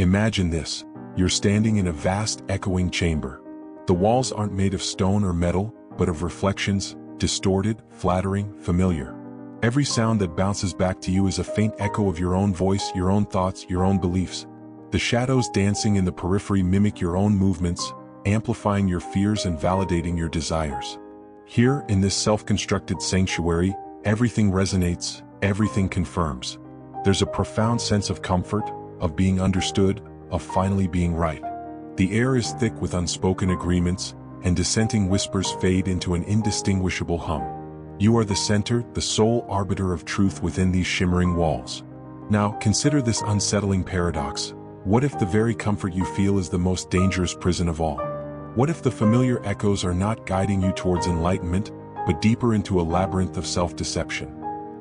Imagine this. You're standing in a vast, echoing chamber. The walls aren't made of stone or metal, but of reflections, distorted, flattering, familiar. Every sound that bounces back to you is a faint echo of your own voice, your own thoughts, your own beliefs. The shadows dancing in the periphery mimic your own movements, amplifying your fears and validating your desires. Here, in this self-constructed sanctuary, everything resonates, everything confirms. There's a profound sense of comfort, of being understood, of finally being right. The air is thick with unspoken agreements, and dissenting whispers fade into an indistinguishable hum. You are the center, the sole arbiter of truth within these shimmering walls. Now, consider this unsettling paradox. What if the very comfort you feel is the most dangerous prison of all? What if the familiar echoes are not guiding you towards enlightenment, but deeper into a labyrinth of self-deception?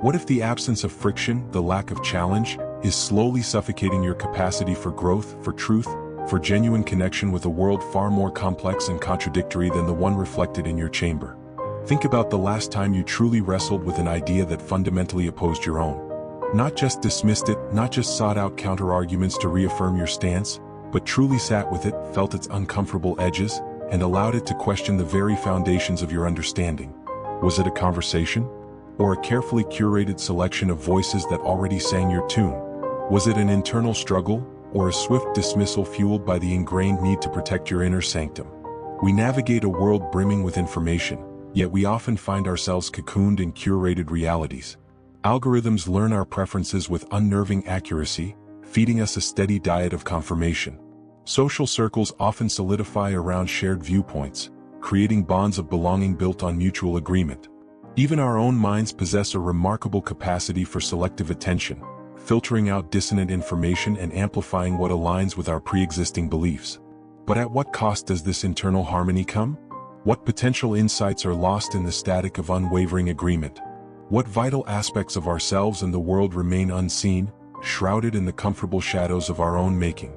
What if the absence of friction, the lack of challenge, is slowly suffocating your capacity for growth, for truth, for genuine connection with a world far more complex and contradictory than the one reflected in your chamber? Think about the last time you truly wrestled with an idea that fundamentally opposed your own. Not just dismissed it, not just sought out counter-arguments to reaffirm your stance, but truly sat with it, felt its uncomfortable edges, and allowed it to question the very foundations of your understanding. Was it a conversation? Or a carefully curated selection of voices that already sang your tune? Was it an internal struggle, or a swift dismissal fueled by the ingrained need to protect your inner sanctum? We navigate a world brimming with information, yet we often find ourselves cocooned in curated realities. Algorithms learn our preferences with unnerving accuracy, feeding us a steady diet of confirmation. Social circles often solidify around shared viewpoints, creating bonds of belonging built on mutual agreement. Even our own minds possess a remarkable capacity for selective attention, filtering out dissonant information and amplifying what aligns with our pre-existing beliefs. But at what cost does this internal harmony come? What potential insights are lost in the static of unwavering agreement? What vital aspects of ourselves and the world remain unseen, shrouded in the comfortable shadows of our own making?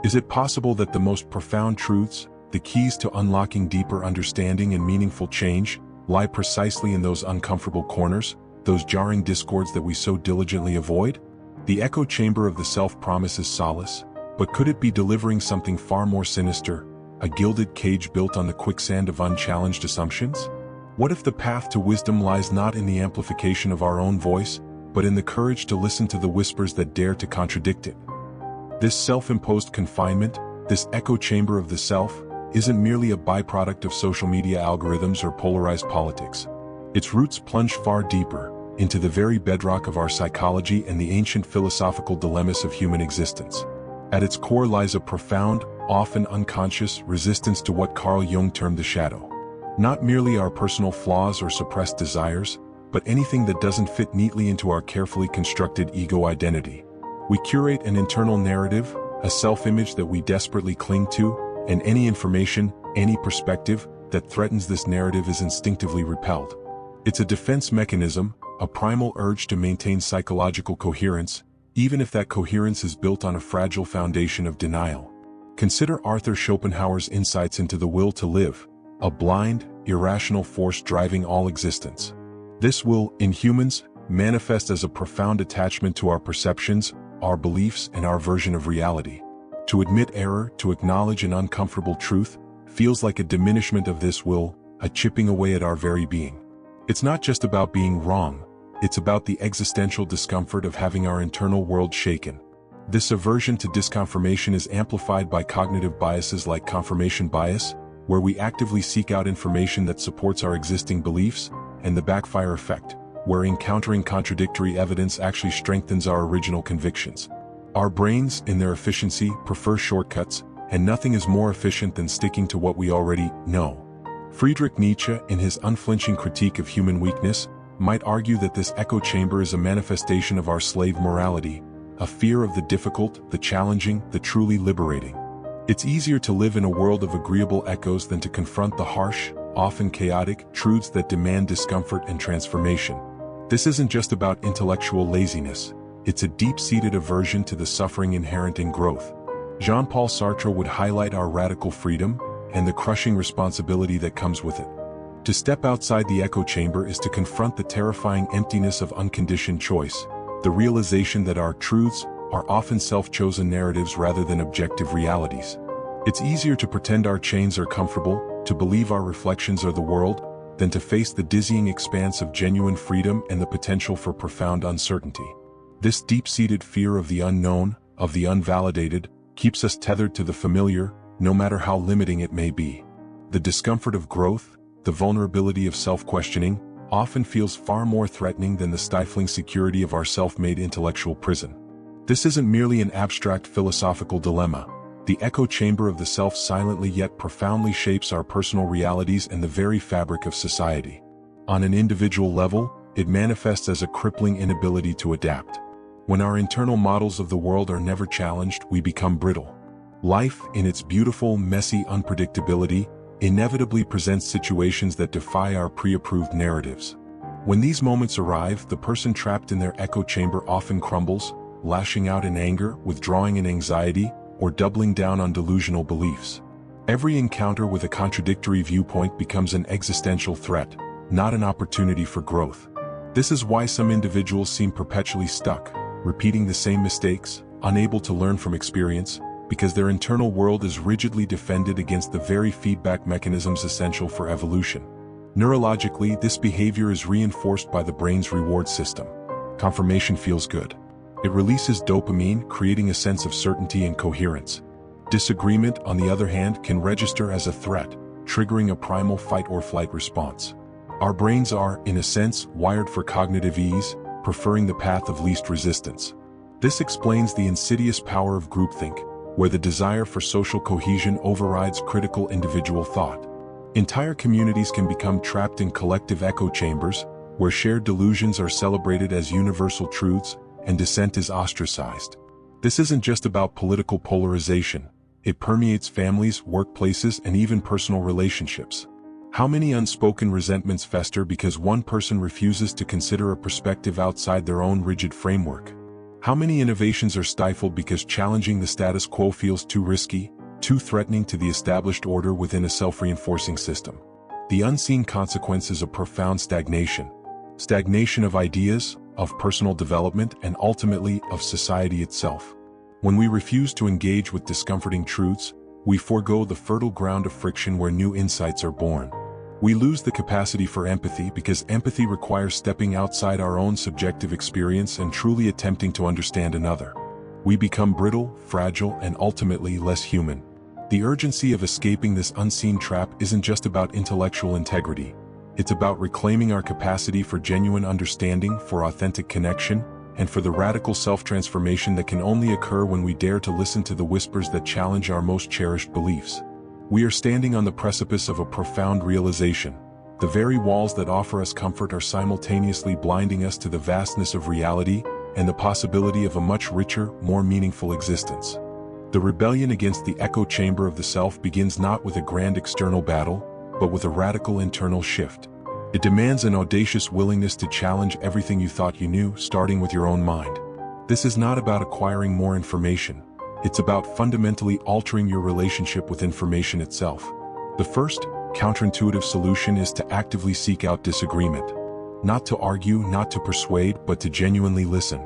Is it possible that the most profound truths, the keys to unlocking deeper understanding and meaningful change, lie precisely in those uncomfortable corners, those jarring discords that we so diligently avoid? The echo chamber of the self promises solace, but could it be delivering something far more sinister, a gilded cage built on the quicksand of unchallenged assumptions? What if the path to wisdom lies not in the amplification of our own voice, but in the courage to listen to the whispers that dare to contradict it? This self-imposed confinement, this echo chamber of the self, isn't merely a byproduct of social media algorithms or polarized politics. Its roots plunge far deeper, into the very bedrock of our psychology and the ancient philosophical dilemmas of human existence. At its core lies a profound, often unconscious, resistance to what Carl Jung termed the shadow. Not merely our personal flaws or suppressed desires, but anything that doesn't fit neatly into our carefully constructed ego identity. We curate an internal narrative, a self-image that we desperately cling to, and any information, any perspective, that threatens this narrative is instinctively repelled. It's a defense mechanism, a primal urge to maintain psychological coherence, even if that coherence is built on a fragile foundation of denial. Consider Arthur Schopenhauer's insights into the will to live, a blind, irrational force driving all existence. This will, in humans, manifest as a profound attachment to our perceptions, our beliefs, and our version of reality. To admit error, to acknowledge an uncomfortable truth, feels like a diminishment of this will, a chipping away at our very being. It's not just about being wrong, it's about the existential discomfort of having our internal world shaken. This aversion to disconfirmation is amplified by cognitive biases like confirmation bias, where we actively seek out information that supports our existing beliefs, and the backfire effect, where encountering contradictory evidence actually strengthens our original convictions. Our brains, in their efficiency, prefer shortcuts, and nothing is more efficient than sticking to what we already know. Friedrich Nietzsche, in his unflinching critique of human weakness, might argue that this echo chamber is a manifestation of our slave morality, a fear of the difficult, the challenging, the truly liberating. It's easier to live in a world of agreeable echoes than to confront the harsh, often chaotic, truths that demand discomfort and transformation. This isn't just about intellectual laziness, it's a deep-seated aversion to the suffering inherent in growth. Jean-Paul Sartre would highlight our radical freedom and the crushing responsibility that comes with it. To step outside the echo chamber is to confront the terrifying emptiness of unconditioned choice, the realization that our truths, are often self-chosen narratives rather than objective realities. It's easier to pretend our chains are comfortable, to believe our reflections are the world, than to face the dizzying expanse of genuine freedom and the potential for profound uncertainty. This deep-seated fear of the unknown, of the unvalidated, keeps us tethered to the familiar, no matter how limiting it may be. The discomfort of growth, the vulnerability of self-questioning, often feels far more threatening than the stifling security of our self-made intellectual prison. This isn't merely an abstract philosophical dilemma. The echo chamber of the self silently yet profoundly shapes our personal realities and the very fabric of society. On an individual level, it manifests as a crippling inability to adapt. When our internal models of the world are never challenged, we become brittle. Life, in its beautiful, messy unpredictability, inevitably presents situations that defy our pre-approved narratives. When these moments arrive, the person trapped in their echo chamber often crumbles, lashing out in anger, withdrawing in anxiety, or doubling down on delusional beliefs. Every encounter with a contradictory viewpoint becomes an existential threat, not an opportunity for growth. This is why some individuals seem perpetually stuck, repeating the same mistakes, unable to learn from experience, because their internal world is rigidly defended against the very feedback mechanisms essential for evolution. Neurologically, this behavior is reinforced by the brain's reward system. Confirmation feels good. It releases dopamine, creating a sense of certainty and coherence. Disagreement, on the other hand, can register as a threat, triggering a primal fight-or-flight response. Our brains are, in a sense, wired for cognitive ease, preferring the path of least resistance. This explains the insidious power of groupthink, where the desire for social cohesion overrides critical individual thought. Entire communities can become trapped in collective echo chambers, where shared delusions are celebrated as universal truths, and dissent is ostracized. This isn't just about political polarization. It permeates families, workplaces, and even personal relationships. How many unspoken resentments fester because one person refuses to consider a perspective outside their own rigid framework? How many innovations are stifled because challenging the status quo feels too risky, too threatening to the established order within a self-reinforcing system? The unseen consequence is a profound stagnation. Stagnation of ideas, of personal development, and ultimately of society itself. When we refuse to engage with discomforting truths, we forego the fertile ground of friction where new insights are born. We lose the capacity for empathy because empathy requires stepping outside our own subjective experience and truly attempting to understand another. We become brittle, fragile, and ultimately less human. The urgency of escaping this unseen trap isn't just about intellectual integrity. It's about reclaiming our capacity for genuine understanding, for authentic connection, and for the radical self-transformation that can only occur when we dare to listen to the whispers that challenge our most cherished beliefs. We are standing on the precipice of a profound realization. The very walls that offer us comfort are simultaneously blinding us to the vastness of reality and the possibility of a much richer, more meaningful existence. The rebellion against the echo chamber of the self begins not with a grand external battle, but with a radical internal shift. It demands an audacious willingness to challenge everything you thought you knew, starting with your own mind. This is not about acquiring more information. It's about fundamentally altering your relationship with information itself. The first, counterintuitive solution is to actively seek out disagreement. Not to argue, not to persuade, but to genuinely listen.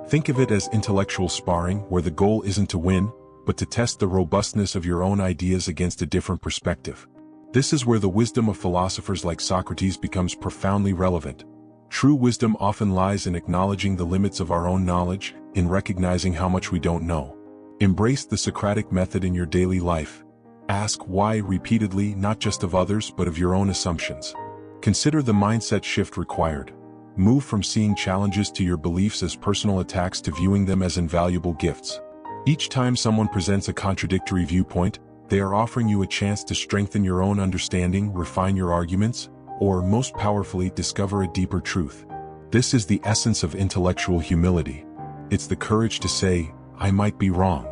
Think of it as intellectual sparring, where the goal isn't to win, but to test the robustness of your own ideas against a different perspective. This is where the wisdom of philosophers like Socrates becomes profoundly relevant. True wisdom often lies in acknowledging the limits of our own knowledge, in recognizing how much we don't know. Embrace the Socratic method in your daily life. Ask why repeatedly, not just of others but of your own assumptions. Consider the mindset shift required. Move from seeing challenges to your beliefs as personal attacks to viewing them as invaluable gifts. Each time someone presents a contradictory viewpoint, they are offering you a chance to strengthen your own understanding, refine your arguments, or, most powerfully, discover a deeper truth. This is the essence of intellectual humility. It's the courage to say, I might be wrong.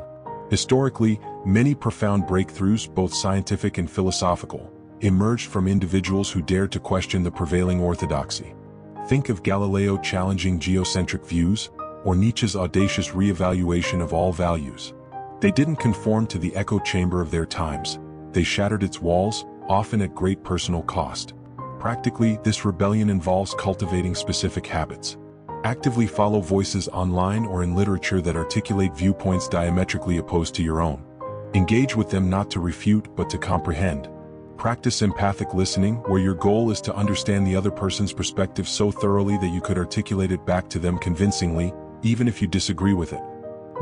Historically, many profound breakthroughs, both scientific and philosophical, emerged from individuals who dared to question the prevailing orthodoxy. Think of Galileo challenging geocentric views, or Nietzsche's audacious re-evaluation of all values. They didn't conform to the echo chamber of their times. They shattered its walls, often at great personal cost. Practically, this rebellion involves cultivating specific habits. Actively follow voices online or in literature that articulate viewpoints diametrically opposed to your own. Engage with them not to refute but to comprehend. Practice empathic listening, where your goal is to understand the other person's perspective so thoroughly that you could articulate it back to them convincingly, even if you disagree with it.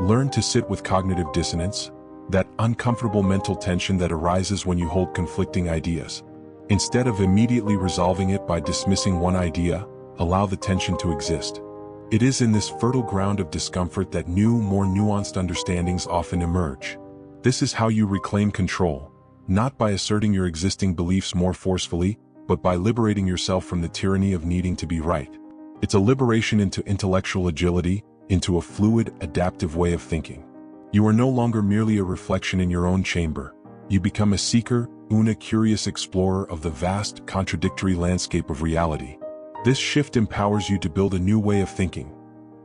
Learn to sit with cognitive dissonance, that uncomfortable mental tension that arises when you hold conflicting ideas. Instead of immediately resolving it by dismissing one idea, allow the tension to exist. It is in this fertile ground of discomfort that new, more nuanced understandings often emerge. This is how you reclaim control, not by asserting your existing beliefs more forcefully, but by liberating yourself from the tyranny of needing to be right. It's a liberation into intellectual agility, into a fluid, adaptive way of thinking. You are no longer merely a reflection in your own chamber. You become a seeker, a curious explorer of the vast, contradictory landscape of reality. This shift empowers you to build a new way of thinking,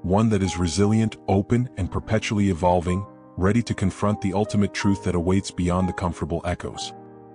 one that is resilient, open, and perpetually evolving, ready to confront the ultimate truth that awaits beyond the comfortable echoes.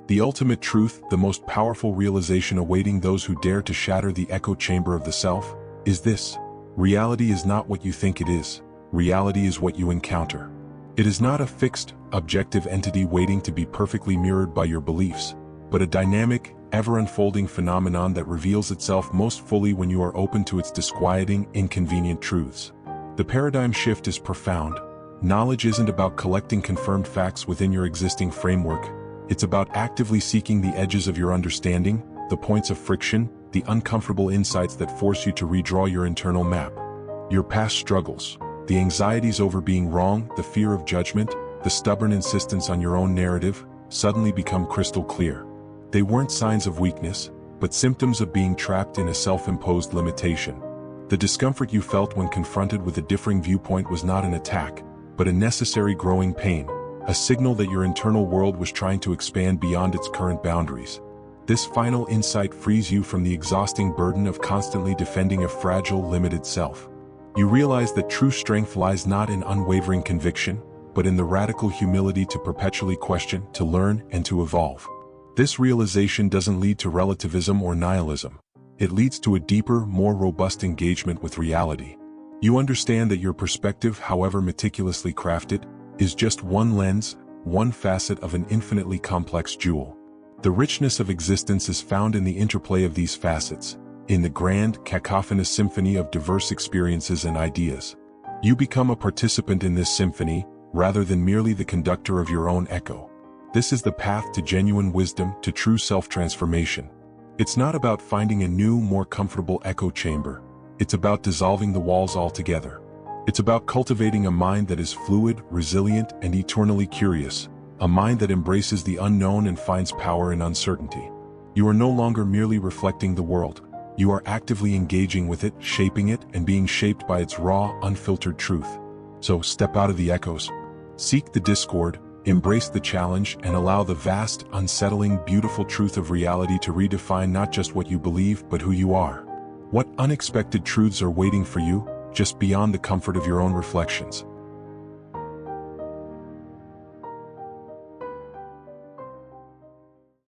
The ultimate truth, the most powerful realization awaiting those who dare to shatter the echo chamber of the self, is this: reality is not what you think it is. Reality is what you encounter. It is not a fixed, objective entity waiting to be perfectly mirrored by your beliefs, but a dynamic, ever-unfolding phenomenon that reveals itself most fully when you are open to its disquieting, inconvenient truths. The paradigm shift is profound. Knowledge isn't about collecting confirmed facts within your existing framework. It's about actively seeking the edges of your understanding, the points of friction, the uncomfortable insights that force you to redraw your internal map. Your past struggles, the anxieties over being wrong, the fear of judgment, the stubborn insistence on your own narrative, suddenly become crystal clear. They weren't signs of weakness, but symptoms of being trapped in a self-imposed limitation. The discomfort you felt when confronted with a differing viewpoint was not an attack, but a necessary growing pain, a signal that your internal world was trying to expand beyond its current boundaries. This final insight frees you from the exhausting burden of constantly defending a fragile, limited self. You realize that true strength lies not in unwavering conviction, but in the radical humility to perpetually question, to learn, and to evolve. This realization doesn't lead to relativism or nihilism. It leads to a deeper, more robust engagement with reality. You understand that your perspective, however meticulously crafted, is just one lens, one facet of an infinitely complex jewel. The richness of existence is found in the interplay of these facets, in the grand, cacophonous symphony of diverse experiences and ideas. You become a participant in this symphony, rather than merely the conductor of your own echo. This is the path to genuine wisdom, to true self-transformation. It's not about finding a new, more comfortable echo chamber. It's about dissolving the walls altogether. It's about cultivating a mind that is fluid, resilient, and eternally curious, a mind that embraces the unknown and finds power in uncertainty. You are no longer merely reflecting the world. You are actively engaging with it, shaping it, and being shaped by its raw, unfiltered truth. So step out of the echoes. Seek the discord, embrace the challenge, and allow the vast, unsettling, beautiful truth of reality to redefine not just what you believe, but who you are. What unexpected truths are waiting for you, just beyond the comfort of your own reflections?